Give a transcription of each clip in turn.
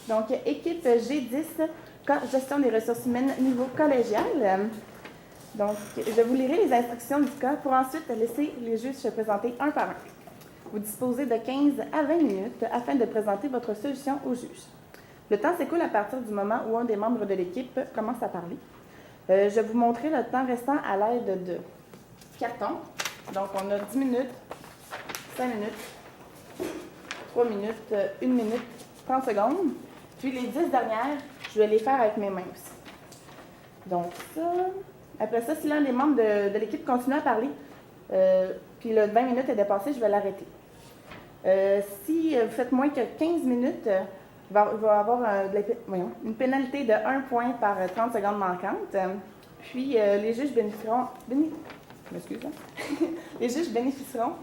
Donc, équipe G10, gestion des ressources humaines niveau collégial. Donc, je vous lirai les instructions du cas pour ensuite laisser les juges se présenter un par un. Vous disposez de 15 à 20 minutes afin de présenter votre solution au juge. Le temps s'écoule à partir du moment où un des membres de l'équipe commence à parler. Je vais vous montrer le temps restant à l'aide de cartons. Donc, on a 10 minutes, 5 minutes, 3 minutes, 1 minute, 30 secondes. Puis les 10 dernières, je vais les faire avec mes mains aussi. Donc, ça. Après ça, si l'un des membres de l'équipe continue à parler, puis le 20 minutes est dépassé, je vais l'arrêter. Si vous faites moins que 15 minutes, il va y avoir une pénalité de 1 point par 30 secondes manquantes. Puis les juges bénéficieront les juges bénéficieront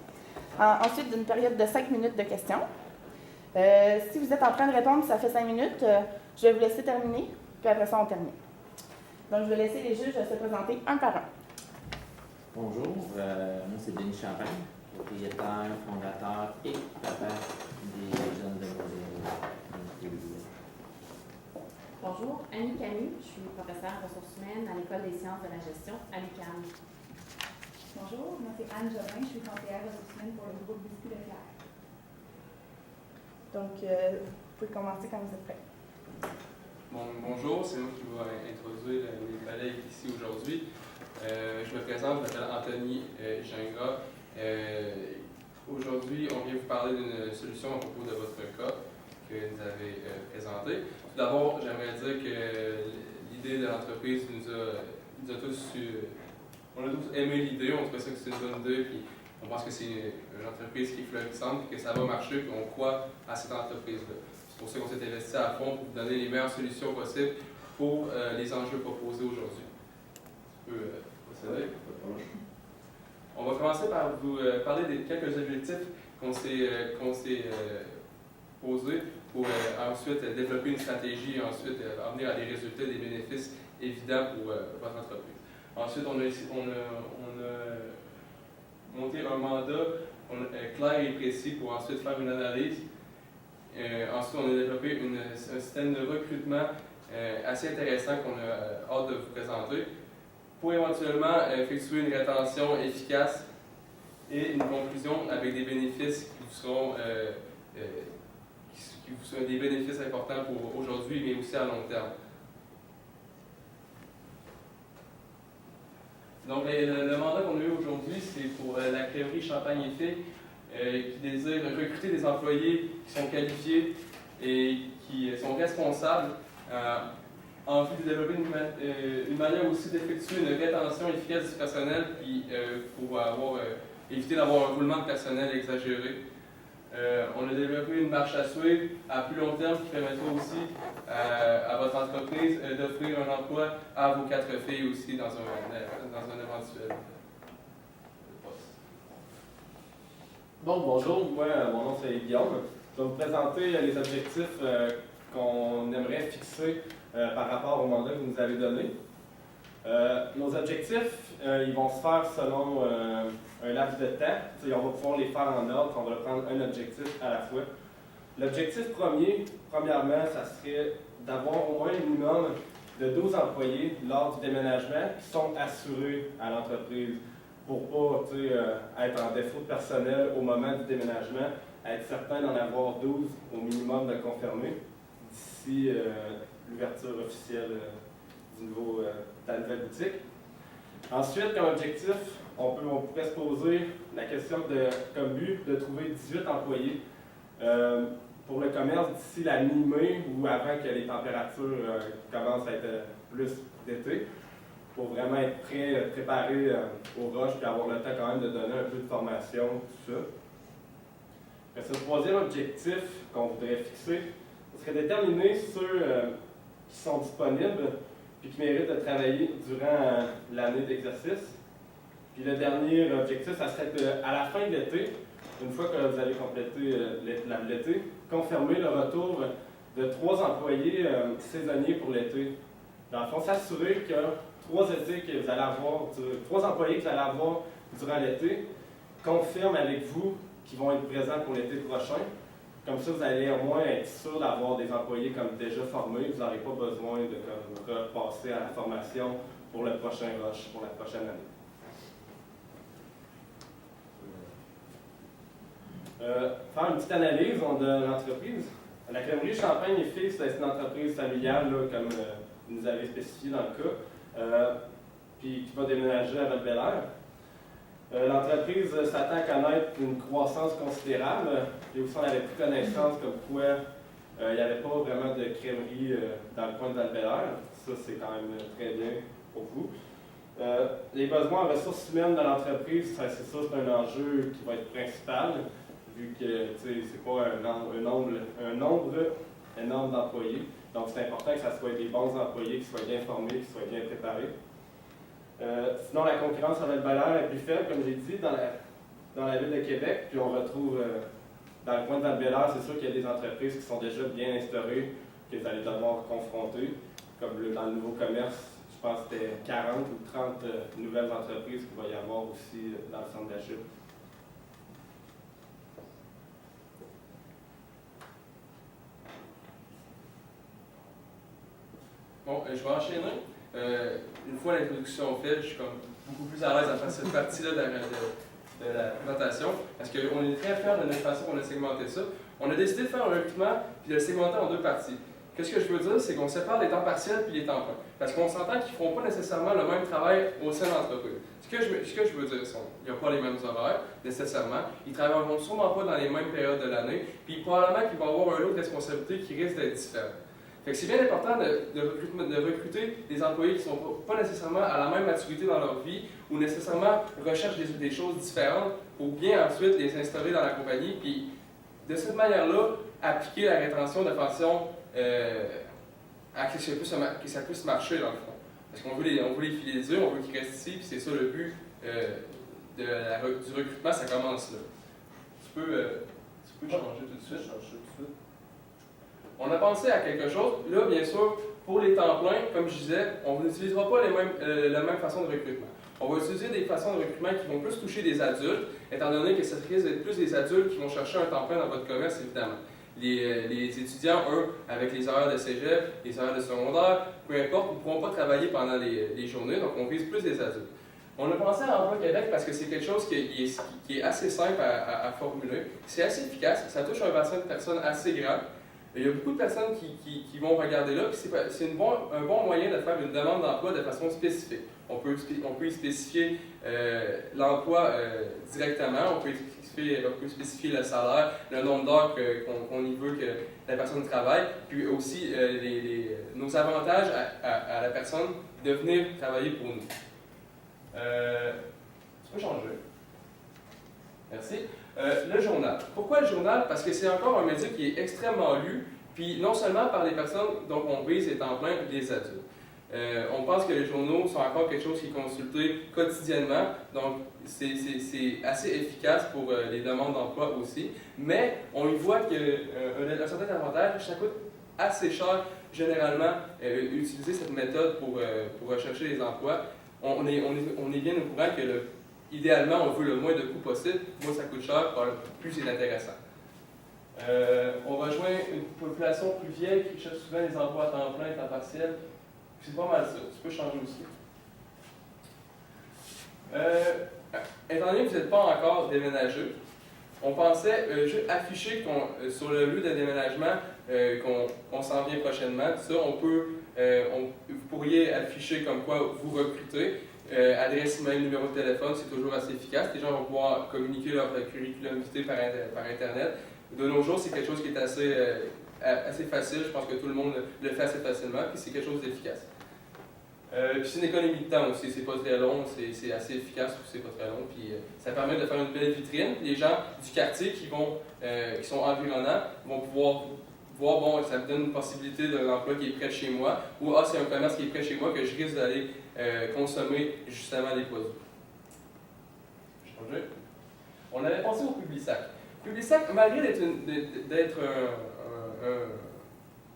ensuite d'une période de 5 minutes de questions. Si vous êtes en train de répondre, ça fait 5 minutes, je vais vous laisser terminer, puis après ça, on termine. Donc, je vais laisser les juges se présenter un par un. Bonjour, moi c'est Denis Champagne, propriétaire, fondateur et papa des jeunes demoiselles. Bonjour, Annie Camus, je suis professeure en ressources humaines à l'École des sciences de la gestion à l'UQAM. Bonjour, moi c'est Anne Jobin, je suis conseillère ressources humaines pour le groupe Biscuit Leclerc. Donc, vous pouvez commencer quand vous êtes prêts. Bonjour, c'est moi qui vais introduire mes collègues ici aujourd'hui. Je me présente, je m'appelle Anthony Gingras. Aujourd'hui, on vient vous parler d'une solution à propos de votre cas que vous avez présenté. Tout d'abord, j'aimerais dire que l'idée de l'entreprise nous a tous aimé l'idée, on trouvait ça que c'est une bonne idée, puis on pense que c'est une entreprise qui est florissante, que ça va marcher, puis on croit à cette entreprise-là. C'est pour ça qu'on s'est investi à fond pour vous donner les meilleures solutions possibles pour les enjeux proposés aujourd'hui. Tu peux procéder? On va commencer par vous parler des quelques objectifs qu'on s'est posés pour ensuite développer une stratégie et ensuite amener à des résultats, des bénéfices évidents pour votre entreprise. Ensuite, on a monté un mandat clair et précis pour ensuite faire une analyse. Ensuite, on a développé un système de recrutement assez intéressant qu'on a hâte de vous présenter pour éventuellement effectuer une rétention efficace et une conclusion avec des bénéfices qui vous seront des bénéfices importants pour aujourd'hui, mais aussi à long terme. Donc, le mandat qu'on a eu aujourd'hui, c'est pour la crèmerie Champagne et Filles qui désire recruter des employés qui sont qualifiés et qui sont responsables en vue de développer une manière aussi d'effectuer une rétention efficace du personnel puis pour éviter d'avoir un roulement de personnel exagéré. On a développé une marche à suivre à plus long terme qui permettra aussi à votre entreprise d'offrir un emploi à vos 4 filles aussi dans un éventuel poste. Bon, bonjour, moi, mon nom c'est Guillaume. Je vais vous présenter les objectifs qu'on aimerait fixer par rapport au mandat que vous nous avez donné. Nos objectifs, ils vont se faire selon un laps de temps. On va pouvoir les faire en ordre, on va prendre un objectif à la fois. L'objectif premièrement, ça serait d'avoir au moins un minimum de 12 employés lors du déménagement qui sont assurés à l'entreprise pour ne pas être en défaut de personnel au moment du déménagement, être certain d'en avoir 12 au minimum de confirmer d'ici l'ouverture officielle de la nouvelle boutique. Ensuite, comme objectif, on pourrait se poser la question comme but de trouver 18 employés pour le commerce d'ici la mi-mai ou avant que les températures commencent à être plus d'été, pour vraiment être préparé au rush et avoir le temps quand même de donner un peu de formation, tout ça. Le troisième objectif qu'on voudrait fixer, ce serait déterminer ceux qui sont disponibles et qui méritent de travailler durant l'année d'exercice. Puis le dernier objectif, ça serait qu'à la fin de l'été, une fois que vous avez complété l'été, confirmer le retour de 3 employés saisonniers pour l'été. Dans le fond, s'assurer que 3 employés que vous allez avoir durant l'été confirment avec vous qu'ils vont être présents pour l'été prochain. Comme ça, vous allez au moins être sûr d'avoir des employés comme déjà formés. Vous n'aurez pas besoin de comme, repasser à la formation pour le prochain rush, pour la prochaine année. Faire une petite analyse de l'entreprise. La crèmerie Champagne et Fils, c'est une entreprise familiale, là, comme vous nous avez spécifié dans le cas, puis qui va déménager à Val-Bélair. L'entreprise s'attend à connaître une croissance considérable, puis aussi on avait pris connaissance comme quoi il n'y avait pas vraiment de crèmerie dans le coin de Val-Bélair. Ça, c'est quand même très bien pour vous. Les besoins en ressources humaines de l'entreprise, c'est ça, c'est un enjeu qui va être principal, vu que c'est pas un nombre énorme d'employés. Donc c'est important que ça soit des bons employés, qui soient bien formés, qui soient bien préparés. Sinon, la concurrence à Val-Bélair est plus faible, comme j'ai dit, dans la ville de Québec. Puis on retrouve dans le coin de Val-Bélair, c'est sûr qu'il y a des entreprises qui sont déjà bien instaurées, que vous allez devoir confronter, comme dans le nouveau commerce. Je pense que c'était 40 ou 30 nouvelles entreprises qu'il va y avoir aussi dans le centre d'achat. Bon, je vais enchaîner. Une fois l'introduction faite, je suis comme beaucoup plus à l'aise à faire cette partie-là de la présentation, parce qu'on est très fiers de notre façon qu'on a segmenté ça. On a décidé de faire un recrutement puis de le segmenter en deux parties. Qu'est-ce que je veux dire, c'est qu'on sépare les temps partiels puis les temps pleins. Parce qu'on s'entend qu'ils ne feront pas nécessairement le même travail au sein de l'entreprise. Ce que je veux dire, c'est qu'ils n'ont pas les mêmes horaires, nécessairement. Ils ne travailleront sûrement pas dans les mêmes périodes de l'année. Puis probablement qu'ils vont avoir une autre responsabilité qui risque d'être différente. Fait que c'est bien important de recruter des employés qui ne sont pas nécessairement à la même maturité dans leur vie ou nécessairement recherchent des choses différentes pour bien ensuite les instaurer dans la compagnie. Puis de cette manière-là, appliquer la rétention de façon à que ça puisse marcher dans le fond. Parce qu'on veut les fidéliser, on veut qu'ils restent ici, puis c'est ça le but du recrutement, ça commence là. Tu peux changer tout de suite. On a pensé à quelque chose. Là, bien sûr, pour les temps pleins, comme je disais, on n'utilisera pas la même façon de recrutement. On va utiliser des façons de recrutement qui vont plus toucher des adultes, étant donné que ça risque d'être plus des adultes qui vont chercher un temps plein dans votre commerce, évidemment. Les étudiants, eux, avec les horaires de cégep, les horaires de secondaire, peu importe, ne pourront pas travailler pendant les journées, donc on vise plus des adultes. On a pensé à Emploi Québec parce que c'est quelque chose qui est assez simple à formuler. C'est assez efficace, ça touche un bassin de personnes assez grand. Il y a beaucoup de personnes qui vont regarder là, puis c'est un bon moyen de faire une demande d'emploi de façon spécifique. On peut y spécifier l'emploi directement, on peut spécifier le salaire, le nombre d'heures qu'on y veut que la personne travaille, puis aussi nos avantages à la personne de venir travailler pour nous. Tu peux changer. Merci. Le journal. Pourquoi le journal? Parce que c'est encore un média qui est extrêmement lu, puis non seulement par les personnes dont on vise les temps pleins, des adultes. On pense que les journaux sont encore quelque chose qui est consulté quotidiennement, donc c'est assez efficace pour les demandes d'emploi aussi, mais on y voit qu'un certain avantage, ça coûte assez cher généralement utiliser cette méthode pour rechercher les emplois. On est bien au courant que idéalement, on veut le moins de coûts possible. Moins ça coûte cher, plus c'est intéressant. On rejoint une population plus vieille qui cherche souvent des emplois à temps plein, à temps partiel. C'est pas mal ça. Tu peux changer aussi. Étant donné que vous n'êtes pas encore déménagé, on pensait juste afficher sur le lieu de déménagement qu'on s'en vient prochainement. Tout ça, vous pourriez afficher comme quoi vous recrutez. Adresse email, numéro de téléphone, c'est toujours assez efficace. Les gens vont pouvoir communiquer leur curriculum vitae par Internet. De nos jours, c'est quelque chose qui est assez facile. Je pense que tout le monde le fait assez facilement, puis c'est quelque chose d'efficace. Puis c'est une économie de temps aussi, c'est pas très long, c'est assez efficace, c'est pas très long. Puis ça permet de faire une belle vitrine. Les gens du quartier qui sont environnants vont pouvoir voir, bon, ça me donne une possibilité d'un emploi qui est près de chez moi, ou c'est un commerce qui est près de chez moi que je risque d'aller consommer justement des produits. Changer. On avait pensé au Publisac. Publisac, malgré d'être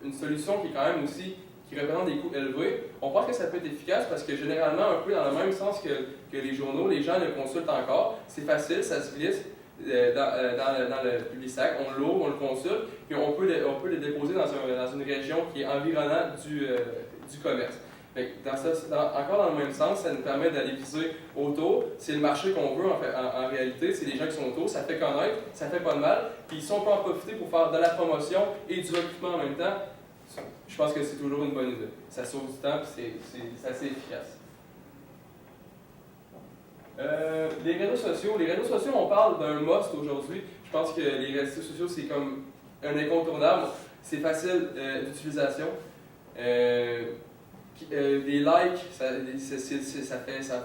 une solution qui est quand même aussi qui représente des coûts élevés, on pense que ça peut être efficace parce que généralement, un peu dans le même sens que les journaux, les gens le consultent encore. C'est facile, ça se glisse. dans le Publisac, on l'ouvre, on le consulte, puis on peut le déposer dans une région qui est environnante du commerce. Fait que encore dans le même sens, ça nous permet d'aller viser autour. C'est le marché qu'on veut en réalité, c'est les gens qui sont autour, ça fait connaître, ça fait pas de mal. Puis si on peut en profiter pour faire de la promotion et du recrutement en même temps, je pense que c'est toujours une bonne idée. Ça sauve du temps et c'est assez efficace. Les réseaux sociaux, on parle d'un must aujourd'hui. Je pense que les réseaux sociaux, c'est comme un incontournable. C'est facile d'utilisation. Des likes, ça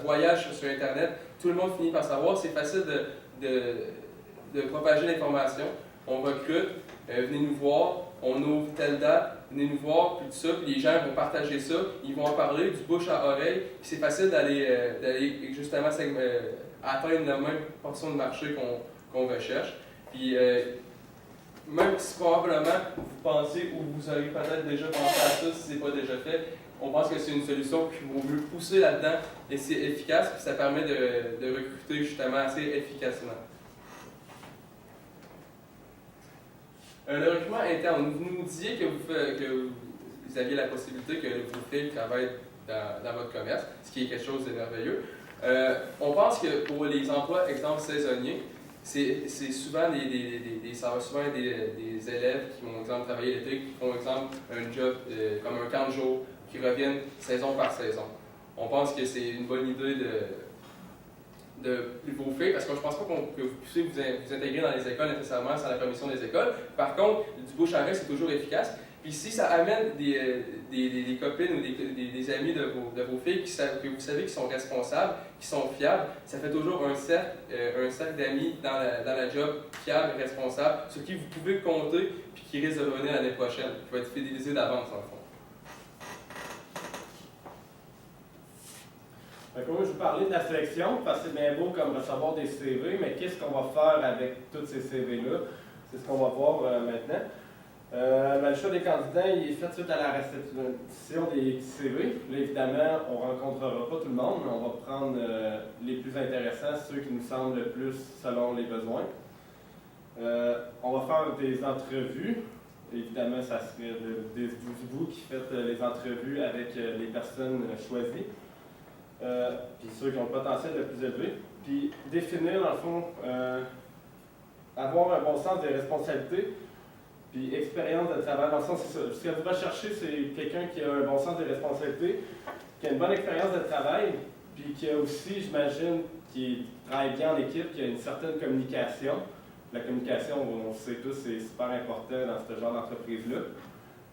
voyage sur Internet. Tout le monde finit par savoir. C'est facile de propager l'information. On recrute, venez nous voir, on ouvre telle date, venez nous voir, puis tout ça, puis les gens vont partager ça, ils vont en parler du bouche à oreille, puis c'est facile d'aller justement atteindre la même portion de marché qu'on recherche. Puis même si probablement vous pensez ou vous avez peut-être déjà pensé à ça, si ce n'est pas déjà fait, on pense que c'est une solution qu'il vaut mieux pousser là-dedans et c'est efficace, puis ça permet de recruter justement assez efficacement. Le recrutement interne, vous nous disiez que vous aviez la possibilité que vos filles travaillent dans votre commerce, ce qui est quelque chose de merveilleux. On pense que pour les emplois, exemple saisonniers, c'est souvent ça va souvent être des élèves qui vont exemple travailler l'été, qui font exemple un job comme un camp de jour, qui reviennent saison par saison. On pense que c'est une bonne idée de vos filles, parce que je ne pense pas que vous puissiez vous intégrer dans les écoles nécessairement sans la permission des écoles. Par contre, du bouche à oreille, c'est toujours efficace. Puis si ça amène des copines ou des amis de vos filles que vous savez qui sont responsables, qui sont fiables, ça fait toujours un cercle d'amis dans la job fiable et responsable, sur qui vous pouvez compter puis qui risque de revenir l'année prochaine, qui va être fidélisé d'avance en fond. Donc, moi, je vous parlais de la sélection, parce que c'est bien beau comme recevoir des CV, mais qu'est-ce qu'on va faire avec tous ces CV-là? C'est ce qu'on va voir maintenant. Le choix des candidats il est fait suite à la réception des CV. Là, évidemment, on ne rencontrera pas tout le monde, mais on va prendre les plus intéressants, ceux qui nous semblent le plus selon les besoins. On va faire des entrevues. Évidemment, ça serait vous qui faites les entrevues avec les personnes choisies. Puis ceux qui ont le potentiel le plus élevé. Puis définir, dans le fond, avoir un bon sens des responsabilités. Puis expérience de travail, dans le sens, c'est ça. Ce que vous recherchez, c'est quelqu'un qui a un bon sens des responsabilités, qui a une bonne expérience de travail, puis qui a aussi, j'imagine, qui travaille bien en équipe, qui a une certaine communication. La communication, on le sait tous, c'est super important dans ce genre d'entreprise-là.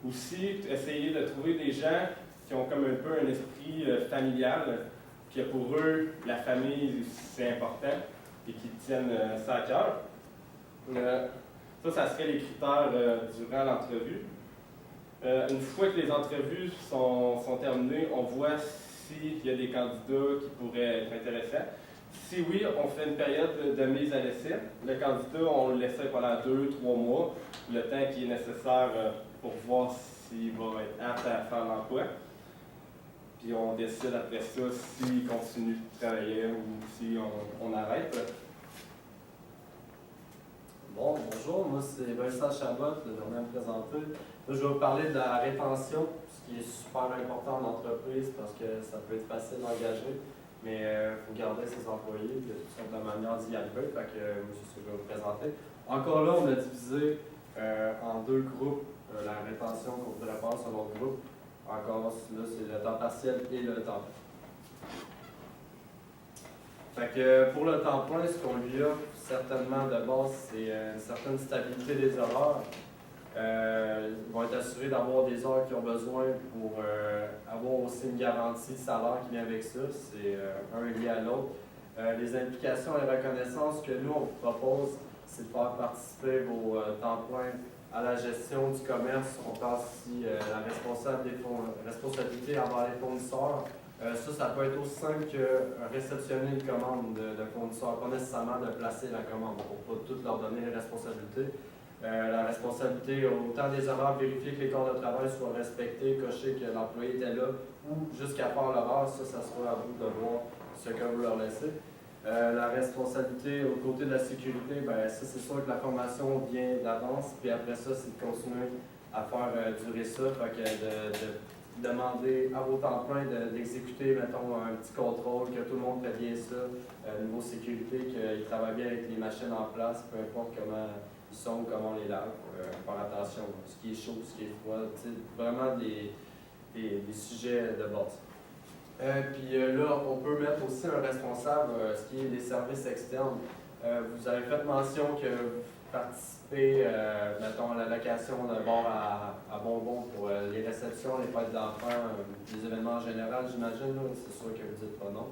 Aussi, essayer de trouver des gens qui ont comme un peu un esprit familial, que pour eux, la famille, c'est important, et qui tiennent ça à cœur. Ça serait les critères durant l'entrevue. Une fois que les entrevues sont terminées, on voit s'il y a des candidats qui pourraient être intéressants. Si oui, on fait une période de mise à l'essai. Le candidat, on le laisse pendant 2-3 mois, le temps qui est nécessaire pour voir s'il va être apte à faire l'emploi. Puis on décide après ça s'il continue de travailler ou si on arrête. Bon, bonjour, moi c'est Vincent Chabot, je vais me présenter. Là, je vais vous parler de la rétention, ce qui est super important en entreprise parce que ça peut être facile d'engager, mais il faut garder ses employés, il y a toutes sortes de manières d'y arriver, fait que c'est ce que je vais vous présenter. Encore là, on a divisé en deux groupes la rétention qu'on pourrait faire selon le groupe. Encore là, c'est le temps partiel et le temps plein. Fait que pour le temps plein, ce qu'on lui offre certainement de base, c'est une certaine stabilité des horaires. Ils vont être assurés d'avoir des heures qu'ils ont besoin pour avoir aussi une garantie de salaire qui vient avec ça. C'est un lié à l'autre. Les implications et reconnaissances que nous, on vous propose, c'est de faire participer vos temps plein à la gestion du commerce. On parle ici la responsabilité envers les fournisseurs. Ça peut être aussi simple que réceptionner une commande de fournisseurs, pas nécessairement de placer la commande pour ne pas toutes leur donner les responsabilités. La responsabilité, autant des horaires, vérifier que les corps de travail soient respectés, cocher que l'employé était là, ou jusqu'à faire l'horaire, ça sera à vous de voir ce que vous leur laissez. La responsabilité au côté de la sécurité, ben ça c'est sûr que la formation vient d'avance, puis après ça c'est de continuer à faire durer ça, fait que de demander à vos temps plein d'exécuter, mettons, un petit contrôle, que tout le monde fait bien ça, niveau sécurité, qu'ils travaillent bien avec les machines en place, peu importe comment ils sont, comment on les lave, faire attention, ce qui est chaud, ce qui est froid, vraiment des sujets de base. Puis là, on peut mettre aussi un responsable, ce qui est des services externes. Vous avez fait mention que vous participez, mettons, à la location d'un bar à bonbons pour les réceptions, les fêtes d'enfants, les événements en général, j'imagine, c'est sûr que vous dites pas non.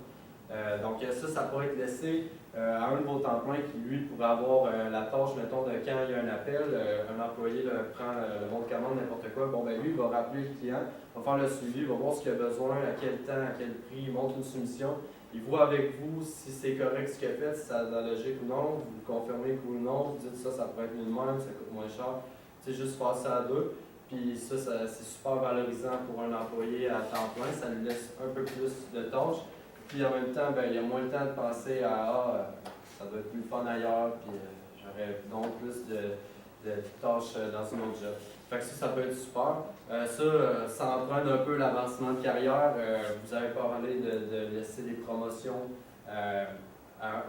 Donc ça pourrait être laissé à un de vos temps pleins qui, lui, pourrait avoir la tâche, mettons, de quand il y a un appel, un employé prend le bon de commande, n'importe quoi, bon ben lui, il va rappeler le client, va faire le suivi, va voir ce qu'il a besoin, à quel temps, à quel prix, il monte une soumission, il voit avec vous si c'est correct ce qu'il a fait, si ça a de la logique ou non, vous confirmez que oui ou non, vous dites ça pourrait être mieux de même, ça coûte moins cher, c'est juste faire ça à deux. Puis ça c'est super valorisant pour un employé à temps plein, ça lui laisse un peu plus de tâches. Puis en même temps, ben, il y a moins le temps de penser à ça doit être plus fun ailleurs, puis j'aurais donc plus de tâches dans un autre job. Fait que ça peut être super. Ça entraîne un peu l'avancement de carrière. Vous avez parlé de laisser des promotions à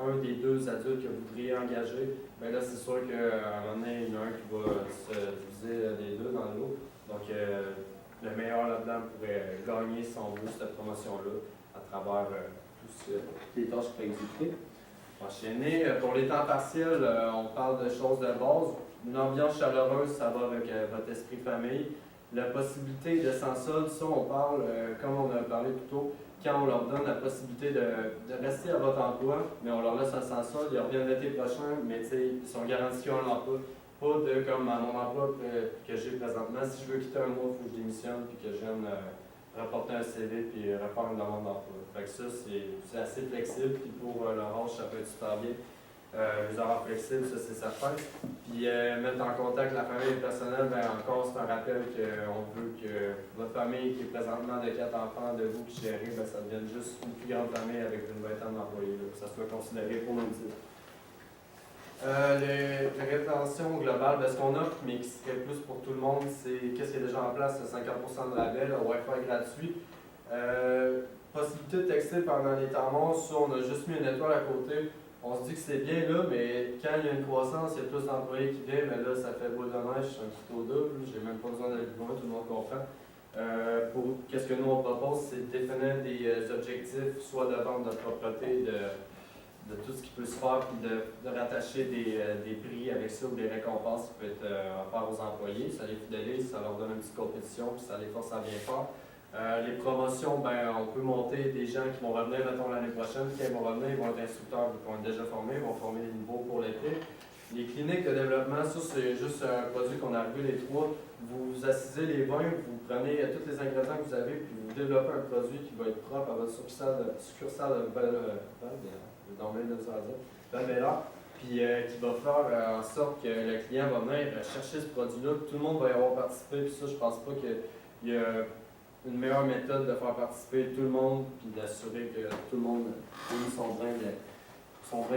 un des deux adultes que vous voudriez engager. Bien là, c'est sûr qu'à un moment donné, il y en a un qui va se diviser les deux dans l'eau. Donc, le meilleur là-dedans pourrait gagner, si on veut, cette promotion-là à travers toutes les tâches qu'il peut exécuter. Enchaîner. Pour les temps partiels, on parle de choses de base. Une ambiance chaleureuse, ça va avec votre esprit famille. La possibilité de sans solde, ça on parle, comme on a parlé plus tôt, quand on leur donne la possibilité de rester à votre emploi, mais on leur laisse un sans solde, ils reviennent l'été prochain, mais ils sont garantis qu'ils ont un emploi. Pas de comme à mon emploi que j'ai présentement, si je veux quitter un mois, il faut que je démissionne puis que je vienne rapporter un CV puis refaire une demande d'emploi. Fait que ça, c'est assez flexible, puis pour leur âge, ça peut être super bien. Les horaires flexibles, ça c'est certain. Puis mettre en contact la famille et le personnel, bien encore, c'est un rappel qu'on veut que votre famille qui est présentement de 4 enfants, de vous qui gérez, bien, ça devienne juste une plus grande famille avec une vingtaine d'employés, que ça soit considéré pour même titre. Les rétentions globales, ce qu'on offre, mais qui serait plus pour tout le monde, c'est qu'est-ce qui est déjà en place, c'est 50% de rabais, le Wi-Fi gratuit. Possibilité de texter pendant les temps morts, ça on a juste mis une étoile à côté. On se dit que c'est bien là, mais quand il y a une croissance, il y a plus d'employés qui viennent, mais là ça fait boule de neige, c'est un petit au double, j'ai même pas besoin d'aller plus loin, tout le monde comprend. Qu'est-ce que nous on propose, c'est de définir des objectifs, soit de vente de propreté, de tout ce qui peut se faire, puis de rattacher des prix avec ça ou des récompenses qui peuvent être offertes aux employés. Ça les fidélise, ça leur donne une petite compétition, puis ça les force à bien faire. Les promotions, ben, on peut monter des gens qui vont revenir, mettons, l'année prochaine. Quand ils vont revenir, ils vont être instructeurs, ils vont être déjà formés, ils vont former des niveaux pour l'été. Les cliniques de développement, ça, c'est juste un produit qu'on a vu les trois. Vous assisez les vins, vous prenez tous les ingrédients que vous avez, puis vous développez un produit qui va être propre à votre succursale de Val-Bélair, puis qui va faire en sorte que le client va venir chercher ce produit-là, tout le monde va y avoir participé, puis ça, je pense pas qu'il y a une meilleure méthode de faire participer tout le monde, puis d'assurer que tout le monde ait son brin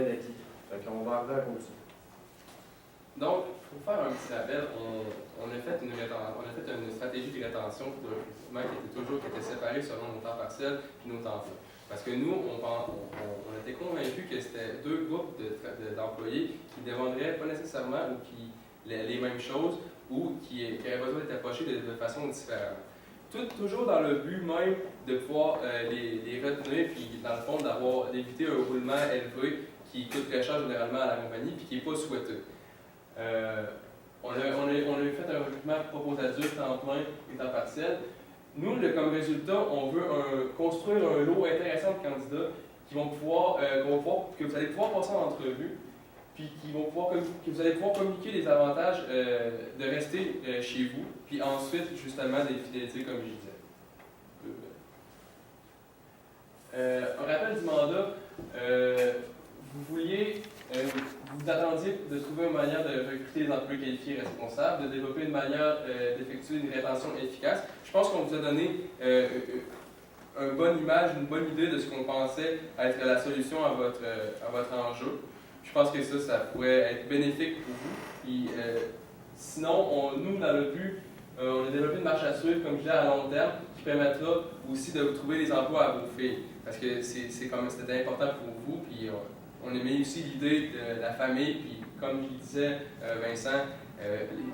d'acquis. Fait qu'on va arriver à continuer. Donc, pour faire un petit rappel, on a fait une stratégie de rétention de recrutement qui était séparée selon nos temps partiels et nos temps pleins. Parce que nous, on était convaincus que c'était deux groupes d'employés qui ne demandraient pas nécessairement ou qui les mêmes choses ou qui auraient besoin d'être approchés de façon différente. Toujours dans le but même de pouvoir les retenir, puis dans le fond d'éviter un roulement élevé qui coûte très cher généralement à la compagnie puis qui n'est pas souhaité. On a fait un recrutement propos adultes temps plein et temps partiel. Nous, comme résultat, on veut construire un lot intéressant de candidats que vous allez pouvoir passer en entrevue, puis que vous allez pouvoir communiquer les avantages de rester chez vous, puis ensuite, justement, des fidélités, comme je disais. Un rappel du mandat, vous attendiez de trouver une manière de recruter des employés qualifiés et responsables, de développer une manière d'effectuer une rétention efficace. Je pense qu'on vous a donné une bonne image, une bonne idée de ce qu'on pensait être la solution à votre enjeu. Je pense que ça pourrait être bénéfique pour vous. Puis, sinon, nous, dans le but, on a développé une marche à suivre, comme je disais, à long terme, qui permettra aussi de trouver des emplois à vos filles. Parce que c'était important pour vous. Puis, on aimait aussi l'idée de la famille. Puis, comme je disais, Vincent,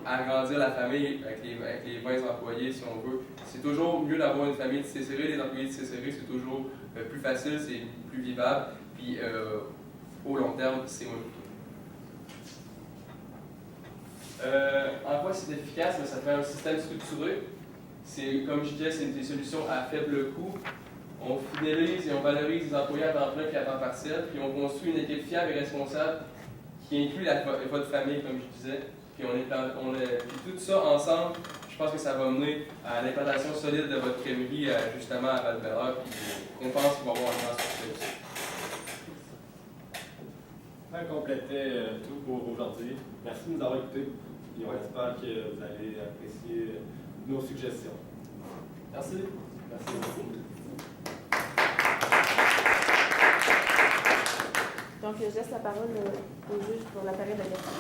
agrandir la famille avec les 20 employés, si on veut. C'est toujours mieux d'avoir une famille tissée serrée. Les employés tissés serrés, c'est toujours plus facile, c'est plus vivable. Puis, au long terme, c'est moins coûteux. En quoi c'est efficace? Ça fait un système structuré. Comme je disais, c'est des solutions à faible coût. On fidélise et on valorise les employés à temps plein et à temps partiel. Puis, on construit une équipe fiable et responsable qui inclut votre famille, comme je disais. Puis, puis tout ça ensemble, je pense que ça va mener à l'implantation solide de votre crèmerie, justement à Val-Belleur. Puis, on pense qu'il va y avoir un grand succès aussi. Ça complétait tout pour aujourd'hui. Merci de nous avoir écoutés. Et on espère que vous allez apprécier nos suggestions. Merci. Merci. Donc, je laisse la parole au juge pour la période de questions.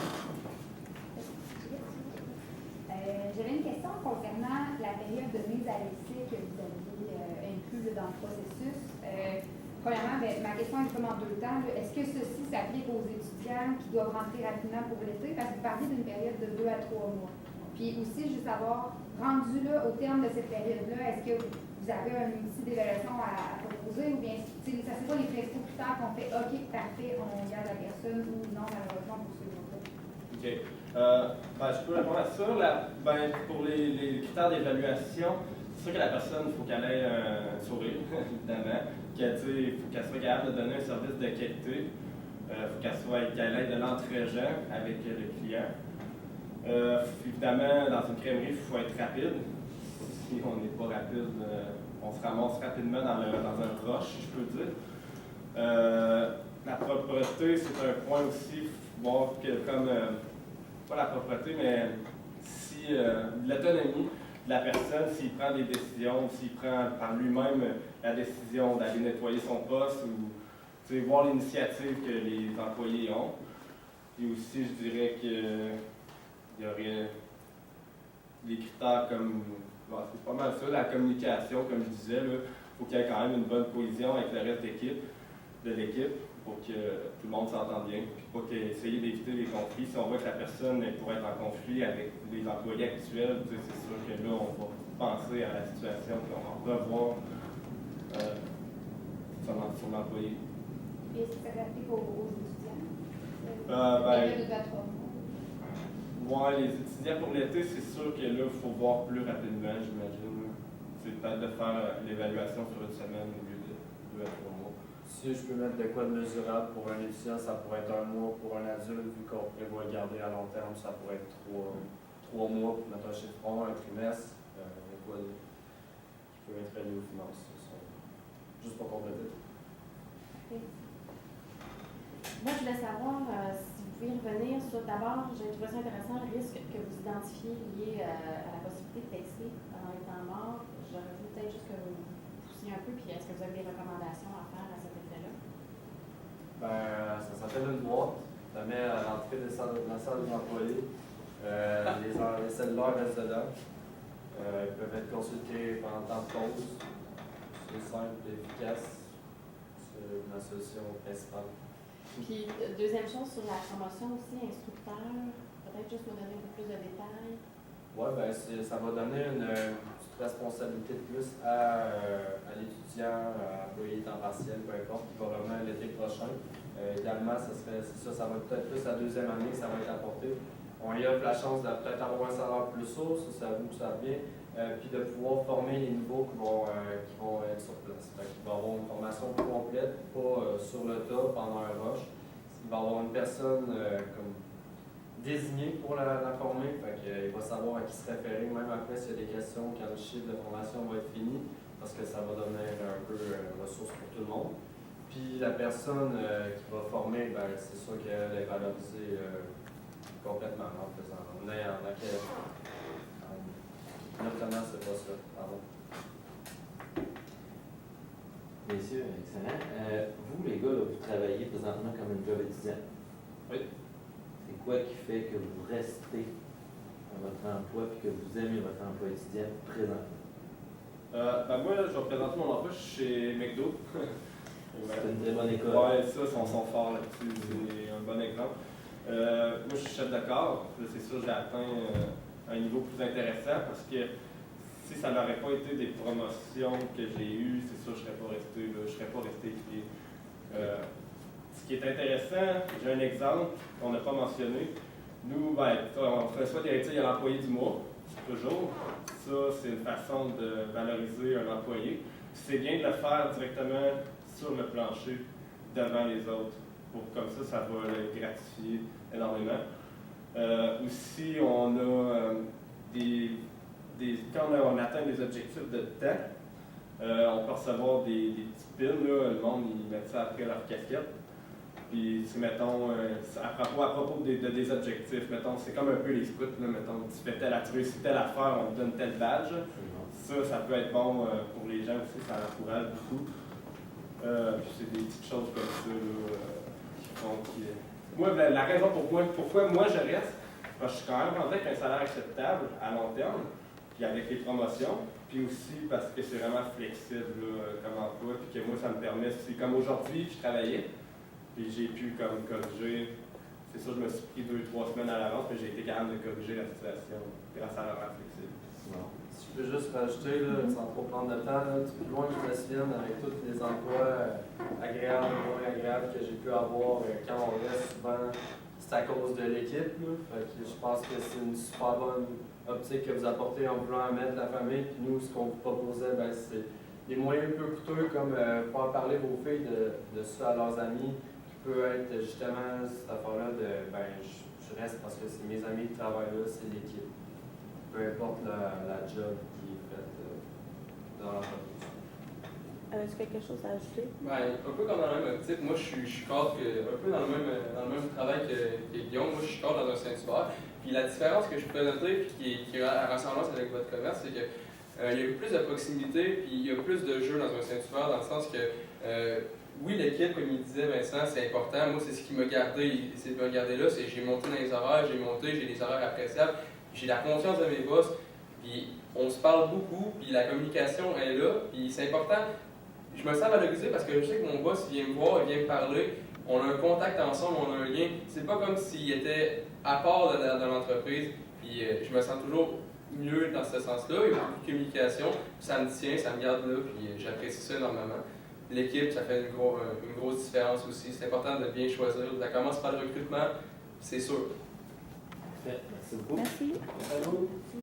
J'avais une question concernant la période de mise à l'essai que vous aviez inclus dans le processus. Premièrement, ma question est vraiment en deux temps. Est-ce que ceci s'applique aux étudiants qui doivent rentrer rapidement pour l'été? Parce que vous parlez d'une période de 2 à 3 mois. Puis aussi, je veux savoir, rendu là, au terme de cette période-là, est-ce que vous avez un outil d'évaluation à proposer ou bien ça c'est pas les principaux critères qu'on fait OK, parfait, on garde la personne ou non, malheureusement, pour ce groupe-là? OK. Je peux répondre à ça. Pour les critères d'évaluation, c'est sûr que la personne, il faut qu'elle ait un sourire, évidemment. Il faut qu'elle soit capable de donner un service de qualité. Il faut qu'elle ait de l'entre-gens avec le client. Évidemment, dans une crèmerie, il faut être rapide. Si on n'est pas rapide, on se ramasse rapidement dans un rush, si je peux dire. La propreté, c'est un point aussi. Il faut voir que pas la propreté, mais si l'autonomie de la personne, s'il prend des décisions, s'il prend par lui-même la décision d'aller nettoyer son poste ou voir l'initiative que les employés ont. Et aussi, je dirais qu'il y aurait des critères comme, c'est pas mal ça, la communication, comme je disais, il faut qu'il y ait quand même une bonne cohésion avec le reste de l'équipe pour que tout le monde s'entende bien, puis pas essayer d'éviter les conflits. Si on voit que la personne pourrait être en conflit avec les employés actuels, c'est sûr que là, on va penser à la situation, puis on va revoir son employé. Et est-ce que ça s'applique aux étudiants? Les 2 à 3 mois. Les étudiants pour l'été, c'est sûr que là, il faut voir plus rapidement, j'imagine. C'est peut-être de faire l'évaluation sur une semaine au lieu de 2 à 3 mois. Si je peux mettre de quoi de mesurable pour un étudiant, ça pourrait être 1 mois. Pour un adulte, vu qu'on prévoit le garder à long terme, ça pourrait être 3 mois pour mettre un chiffron, un trimestre. Je peux être allé aux finances. Juste pour compléter. Moi, je voulais savoir si vous pouvez revenir sur, d'abord, j'ai trouvé ça intéressant, le risque que vous identifiez lié à la possibilité de texter pendant les temps morts. J'aurais voulu peut-être juste que vous poussiez un peu, puis est-ce que vous avez des recommandations à faire à cet effet-là? Ça s'appelle une boîte. Ça met à l'entrée de la salle des employés. Les cellulaires restent dedans. Ils peuvent être consultés pendant le temps de pause. C'est simple et efficace. C'est ma solution principale. Puis, deuxième chose, sur la promotion aussi, instructeur, peut-être juste nous donner un peu plus de détails. Oui, ça va donner une petite responsabilité de plus à l'étudiant, à l'employé temps partiel, peu importe, qui va revenir l'été prochain. Idéalement, ça va peut-être plus la deuxième année, ça va être apporté. On y offre la chance de peut-être avoir un salaire plus haut, ça vous, ça vient, puis de pouvoir former les nouveaux qui vont être sur place. Il va y avoir une formation complète, pas sur le tas pendant un rush. Il va y avoir une personne comme désignée pour la former, il va savoir à qui se référer, même après s'il y a des questions, quand le chiffre de formation va être fini, parce que ça va donner un peu ressource pour tout le monde. Puis la personne qui va former, c'est sûr qu'elle est valorisée complètement en obtenant ce poste-là. Pardon. Messieurs, excellent. Vous, les gars, là, vous travaillez présentement comme une job étudiant. Oui. C'est quoi qui fait que vous restez à votre emploi et que vous aimez votre emploi étudiant présentement? Moi, je vais présenter mon emploi chez McDo. C'est une très bonne école. Ouais, ça, ils sont forts là-dessus. C'est un bon exemple. Moi, je suis chef de corps. Là, c'est sûr, j'ai atteint un niveau plus intéressant parce que si ça n'aurait pas été des promotions que j'ai eues, c'est sûr, je ne serais pas resté là. Je serais pas resté ici. Ce qui est intéressant, j'ai un exemple qu'on n'a pas mentionné. Nous, on fait soit il y a l'employé du mois, toujours. Ça, c'est une façon de valoriser un employé. C'est bien de le faire directement sur le plancher devant les autres. Comme ça va le gratifier énormément. Aussi, on a quand on atteint des objectifs de temps, on peut recevoir des petits pins. Là, le monde, ils mettent ça après leur casquette. Puis, mettons, à propos des objectifs, mettons, c'est comme un peu les scouts, là, mettons, tu réussis telle affaire, on te donne tel badge. Ça peut être bon pour les gens aussi, ça encourage beaucoup. Puis c'est des petites choses comme ça, là, qui font que... Moi, la raison pourquoi moi je reste, parce que je suis quand même rendu avec un salaire acceptable à long terme, puis avec les promotions, puis aussi parce que c'est vraiment flexible là, comme emploi, puis que moi ça me permet, c'est comme aujourd'hui, je travaillais, puis j'ai pu comme corriger, c'est sûr je me suis pris 2-3 semaines à l'avance, mais j'ai été capable de corriger la situation grâce à l'horaire flexible. Si je peux juste rajouter, là, sans trop prendre de temps, là, du plus loin que je me souvienne avec tous les emplois agréables et moins agréables que j'ai pu avoir quand on reste souvent, c'est à cause de l'équipe. Fait que je pense que c'est une super bonne optique que vous apportez en voulant mettre la famille. Puis nous, ce qu'on vous proposait, c'est des moyens peu coûteux comme pouvoir parler vos filles de ça à leurs amis, qui peut être justement cette affaire-là de je reste parce que c'est mes amis qui travaillent là, c'est l'équipe. Peu importe la job qui est faite dans l'entreprise. Est-ce quelque chose à ajouter? Un peu comme dans la même optique, moi je suis cadre un peu dans le même travail que Guillaume, moi je suis cadre dans un Saint-Hubert. Puis la différence que je peux noter, puis qui est à ressemblance avec votre commerce, c'est que il y a plus de proximité, puis il y a plus de jeux dans un Saint-Hubert, dans le sens que oui, l'équipe, comme il disait Vincent, c'est important. Moi, c'est ce qui m'a gardé, c'est de me garder là, c'est j'ai monté dans les horaires, j'ai des horaires appréciables. J'ai la confiance de mes boss, puis on se parle beaucoup, puis la communication est là, puis c'est important. Je me sens valorisé parce que je sais que mon boss il vient me voir, il vient me parler, on a un contact ensemble, on a un lien. C'est pas comme s'il était à part de l'entreprise, puis je me sens toujours mieux dans ce sens-là. Il y a beaucoup de communication, ça me tient, ça me garde là, puis j'apprécie ça énormément. L'équipe, ça fait une grosse différence aussi. C'est important de bien choisir. Ça commence par le recrutement, c'est sûr. Parfait. Merci beaucoup. Merci. Merci à vous.